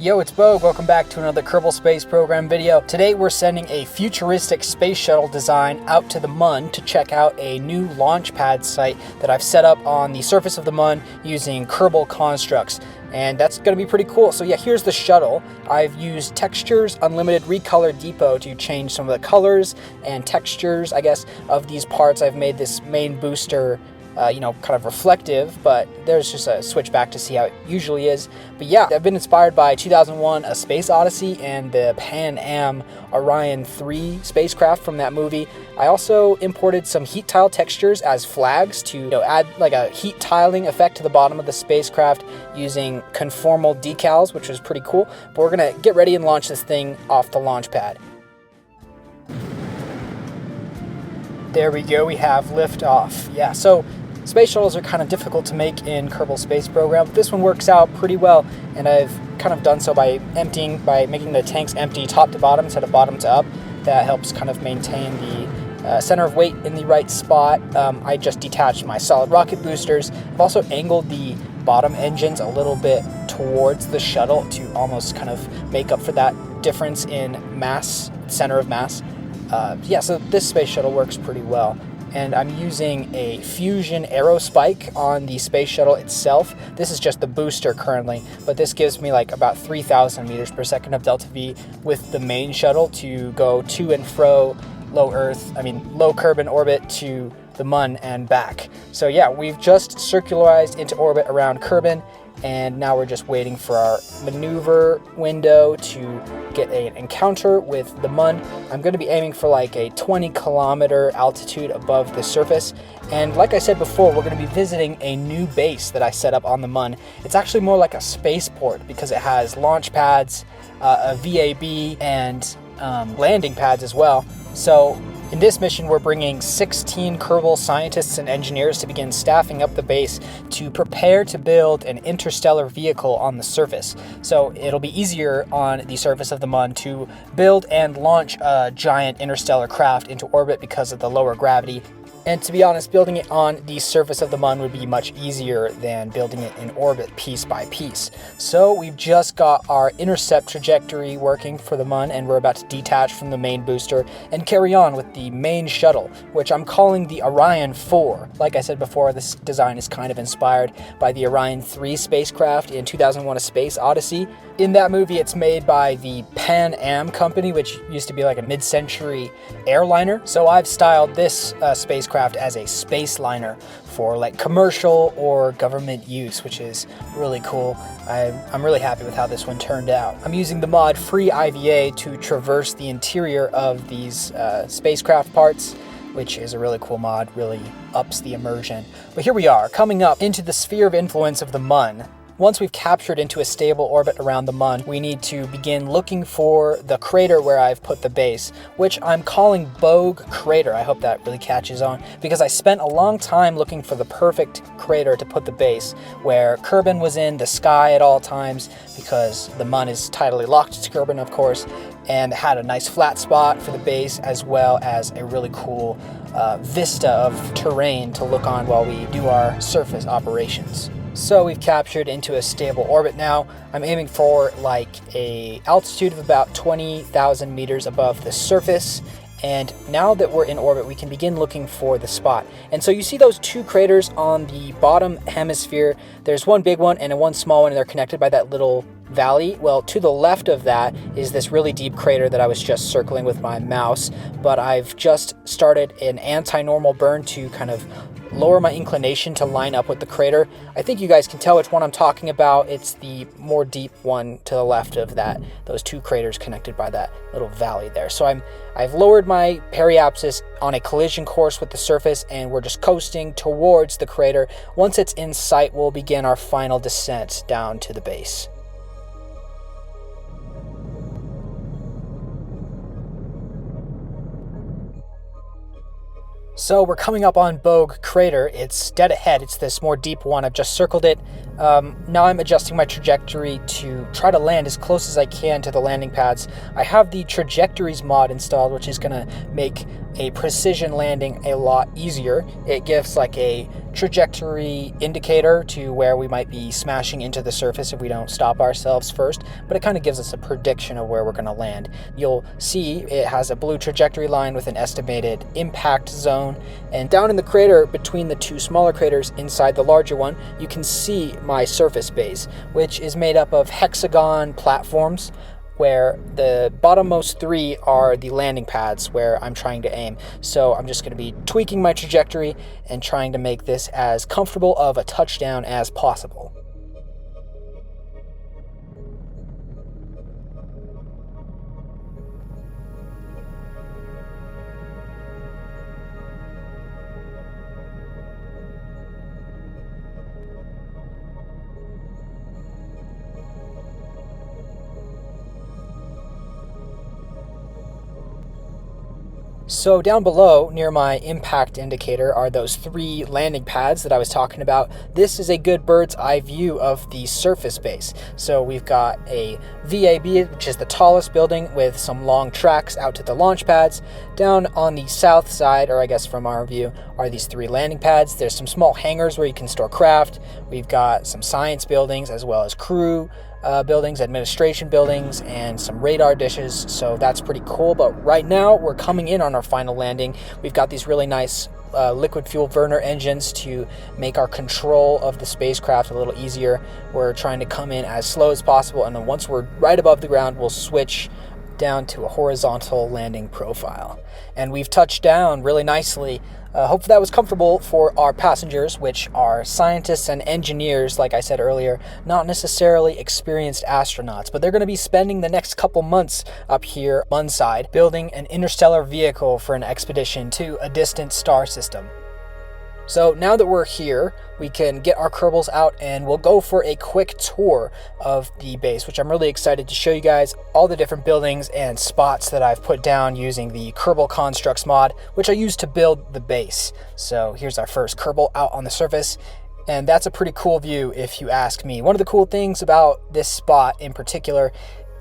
Yo, it's Bogue. Welcome back to another Kerbal Space Program video. Today we're sending a futuristic space shuttle design out to the Mun to check out a new launch pad site that I've set up on the surface of the Mun using Kerbal Konstructs. And that's going to be pretty cool. So yeah, here's the shuttle. I've used Textures Unlimited Recolor Depot to change some of the colors and textures, I guess, of these parts. I've made this main booster kind of reflective, but there's just a switch back to see how it usually is. But yeah, I've been inspired by 2001 A Space Odyssey and the Pan Am Orion 3 spacecraft from that movie. I also imported some heat tile textures as flags to add like a heat tiling effect to the bottom of the spacecraft using conformal decals, which was pretty cool. But we're gonna get ready and launch this thing off the launch pad. There we go, we have liftoff. Yeah, so space shuttles are kind of difficult to make in Kerbal Space Program, but this one works out pretty well, and I've kind of done so by making the tanks empty top to bottom instead of bottom to up. That helps kind of maintain the center of weight in the right spot. I just detached my solid rocket boosters. I've also angled the bottom engines a little bit towards the shuttle to almost kind of make up for that difference in mass, center of mass. So this space shuttle works pretty well. And I'm using a fusion aerospike on the space shuttle itself. This is just the booster currently, but this gives me like about 3,000 meters per second of delta V with the main shuttle to go to and fro low Kerbal orbit to the Mun and back. So yeah, we've just circularized into orbit around Kerbal, and now we're just waiting for our maneuver window to get an encounter with the Mun. I'm going to be aiming for like a 20-kilometer altitude above the surface. And like I said before, we're going to be visiting a new base that I set up on the Mun. It's actually more like a spaceport because it has launch pads, a VAB, and landing pads as well. So in this mission, we're bringing 16 Kerbal scientists and engineers to begin staffing up the base to prepare to build an interstellar vehicle on the surface. So it'll be easier on the surface of the Mun to build and launch a giant interstellar craft into orbit because of the lower gravity. And to be honest, building it on the surface of the Mun would be much easier than building it in orbit piece by piece. So we've just got our intercept trajectory working for the Mun, and we're about to detach from the main booster and carry on with the main shuttle, which I'm calling the Orion 4. Like I said before, this design is kind of inspired by the Orion 3 spacecraft in 2001 A Space Odyssey. In that movie, it's made by the Pan Am company, which used to be like a mid-century airliner. So I've styled this spacecraft as a space liner for like commercial or government use, which is really cool. I'm really happy with how this one turned out. I'm using the mod Free IVA to traverse the interior of these spacecraft parts, which is a really cool mod, really ups the immersion. But here we are, coming up into the sphere of influence of the Mun. Once we've captured into a stable orbit around the Mun, we need to begin looking for the crater where I've put the base, which I'm calling Bogue Crater. I hope that really catches on, because I spent a long time looking for the perfect crater to put the base, where Kerbal was in the sky at all times, because the Mun is tidally locked to Kerbal, of course, and had a nice flat spot for the base, as well as a really cool vista of terrain to look on while we do our surface operations. So we've captured into a stable orbit now. I'm aiming for like a altitude of about 20,000 meters above the surface. And now that we're in orbit, we can begin looking for the spot. And so you see those two craters on the bottom hemisphere. There's one big one and one small one, and they're connected by that little valley. Well, to the left of that is this really deep crater that I was just circling with my mouse. But I've just started an anti-normal burn to kind of lower my inclination to line up with the crater. I think you guys can tell which one I'm talking about. It's the more deep one to the left of that, those two craters connected by that little valley there. So I've lowered my periapsis on a collision course with the surface, and we're just coasting towards the crater. Once it's in sight, we'll begin our final descent down to the base. So we're coming up on Bogue Crater. It's dead ahead. It's this more deep one. I've just circled it. Now I'm adjusting my trajectory to try to land as close as I can to the landing pads. I have the trajectories mod installed, which is going to make a precision landing a lot easier. It gives like a trajectory indicator to where we might be smashing into the surface if we don't stop ourselves first, but it kind of gives us a prediction of where we're going to land. You'll see it has a blue trajectory line with an estimated impact zone, and down in the crater between the two smaller craters inside the larger one, you can see my surface base, which is made up of hexagon platforms, where the bottommost three are the landing pads where I'm trying to aim. So I'm just going to be tweaking my trajectory and trying to make this as comfortable of a touchdown as possible. So down below, near my impact indicator, are those three landing pads that I was talking about. This is a good bird's eye view of the surface base. So we've got a VAB, which is the tallest building, with some long tracks out to the launch pads. Down on the south side, or I guess from our view, are these three landing pads. There's some small hangars where you can store craft. We've got some science buildings as well as crew buildings, administration buildings, and some radar dishes, so that's pretty cool. But right now we're coming in on our final landing. We've got these really nice liquid fuel burner engines to make our control of the spacecraft a little easier. We're trying to come in as slow as possible, and then once we're right above the ground, we'll switch down to a horizontal landing profile. And we've touched down really nicely. Hopefully that was comfortable for our passengers, which are scientists and engineers, like I said earlier, not necessarily experienced astronauts, but they're going to be spending the next couple months up here Mun side building an interstellar vehicle for an expedition to a distant star system. So now that we're here, we can get our Kerbals out and we'll go for a quick tour of the base, which I'm really excited to show you guys all the different buildings and spots that I've put down using the Kerbal Konstructs mod, which I used to build the base. So here's our first Kerbal out on the surface, and that's a pretty cool view if you ask me. One of the cool things about this spot in particular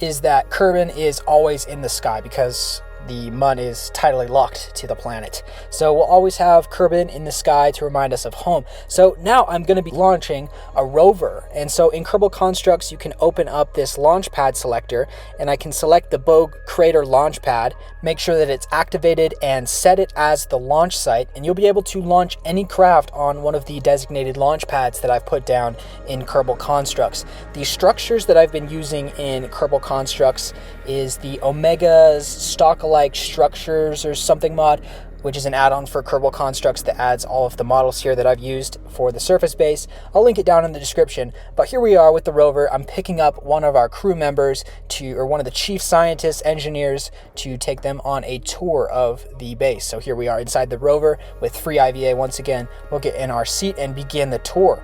is that Kerbin is always in the sky because the Mun is tidally locked to the planet. So we'll always have Kerbin in the sky to remind us of home. So now I'm going to be launching a rover. And so in Kerbal Konstructs, you can open up this launch pad selector, and I can select the Bogue crater launch pad, make sure that it's activated, and set it as the launch site. And you'll be able to launch any craft on one of the designated launch pads that I've put down in Kerbal Konstructs. The structures that I've been using in Kerbal Konstructs is the Omega's Stockalike Structures or something mod, which is an add-on for Kerbal Konstructs that adds all of the models here that I've used for the surface base. I'll link it down in the description. But here we are with the rover. I'm picking up one of our crew members or one of the chief scientists, engineers, to take them on a tour of the base. So here we are inside the rover with free IVA once again. We'll get in our seat and begin the tour.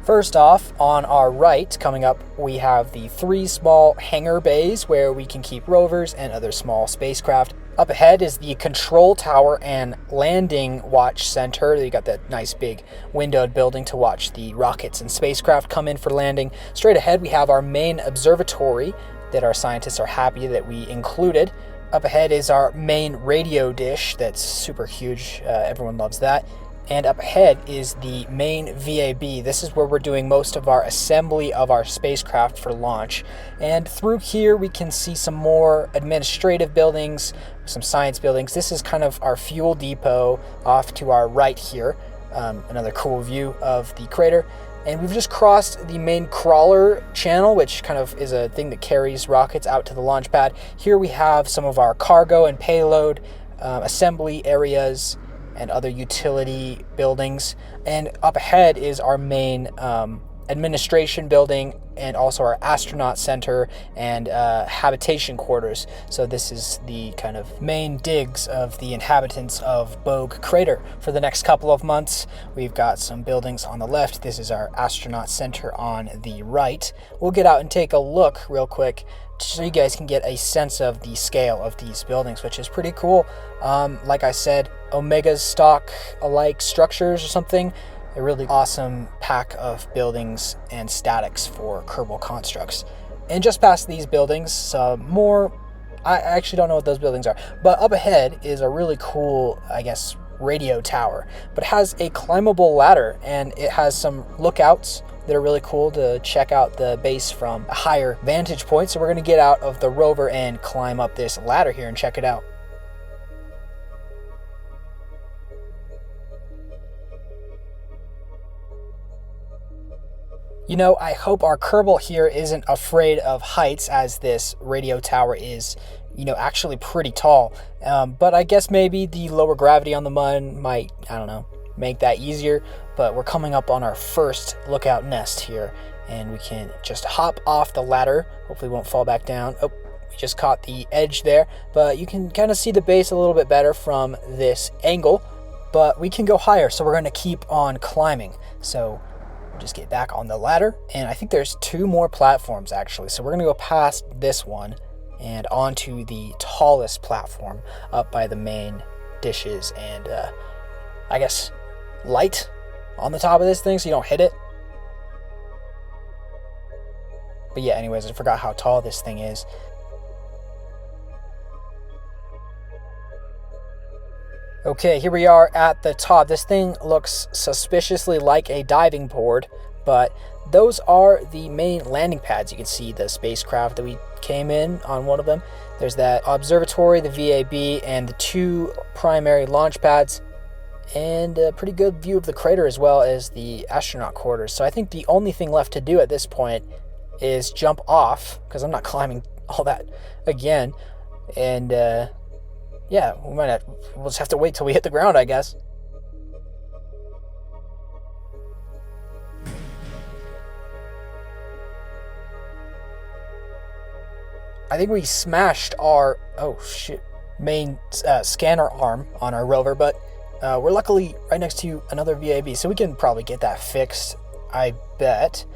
First off, on our right, coming up, we have the three small hangar bays where we can keep rovers and other small spacecraft. Up ahead is the control tower and landing watch center. You got that nice big windowed building to watch the rockets and spacecraft come in for landing. Straight ahead, we have our main observatory that our scientists are happy that we included. Up ahead is our main radio dish that's super huge. Everyone loves that. And up ahead is the main VAB. This is where we're doing most of our assembly of our spacecraft for launch. And through here we can see some more administrative buildings, some science buildings. This is kind of our fuel depot off to our right here. Another cool view of the crater. And we've just crossed the main crawler channel, which kind of is a thing that carries rockets out to the launch pad. Here we have some of our cargo and payload assembly areas and other utility buildings. And up ahead is our main administration building and also our astronaut center and habitation quarters. So this is the kind of main digs of the inhabitants of Bogue crater for the next couple of months. We've got some buildings on the left. This is our astronaut center on the right. We'll get out and take a look real quick so you guys can get a sense of the scale of these buildings, which is pretty cool. Like I said, Omega's Stockalike Structures or something. A really awesome pack of buildings and statics for Kerbal Konstructs. And just past these buildings, more I actually don't know what those buildings are. But up ahead is a really cool, I guess, radio tower. But it has a climbable ladder, and it has some lookouts that are really cool to check out the base from a higher vantage point. So we're going to get out of the rover and climb up this ladder here and check it out. You know, I hope our Kerbal here isn't afraid of heights, as this radio tower is, you know, actually pretty tall. But I guess maybe the lower gravity on the Mun might, I don't know, make that easier. But we're coming up on our first lookout nest here, and we can just hop off the ladder. Hopefully we won't fall back down. Oh, we just caught the edge there, but you can kind of see the base a little bit better from this angle. But we can go higher, so we're going to keep on climbing. So just get back on the ladder, and I think there's 2 more platforms actually, so we're gonna go past this one and onto the tallest platform up by the main dishes, and I guess light on the top of this thing so you don't hit it. But yeah, anyways, I forgot how tall this thing is. Okay, here we are at the top. This thing looks suspiciously like a diving board, but those are the main landing pads. You can see the spacecraft that we came in on one of them. There's that observatory, the VAB, and the 2 primary launch pads, and a pretty good view of the crater as well as the astronaut quarters. So I think the only thing left to do at this point is jump off, because I'm not climbing all that again, and yeah, we'll just have to wait till we hit the ground, I guess. I think we smashed our, main scanner arm on our rover, but we're luckily right next to another VAB, so we can probably get that fixed, I bet.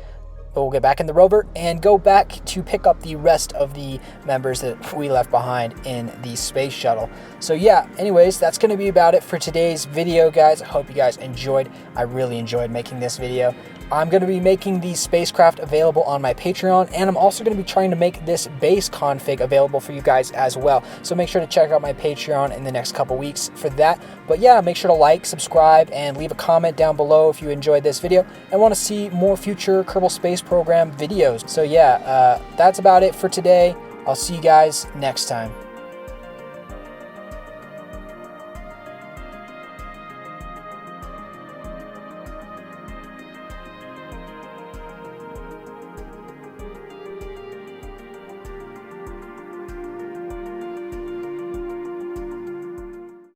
But we'll get back in the rover and go back to pick up the rest of the members that we left behind in the space shuttle. So yeah, anyways, that's going to be about it for today's video, guys. I hope you guys enjoyed. I really enjoyed making this video. I'm going to be making these spacecraft available on my Patreon, and I'm also going to be trying to make this base config available for you guys as well. So make sure to check out my Patreon in the next couple weeks for that. But yeah, make sure to like, subscribe, and leave a comment down below if you enjoyed this video and want to see more future Kerbal Space Program videos. So yeah, that's about it for today. I'll see you guys next time.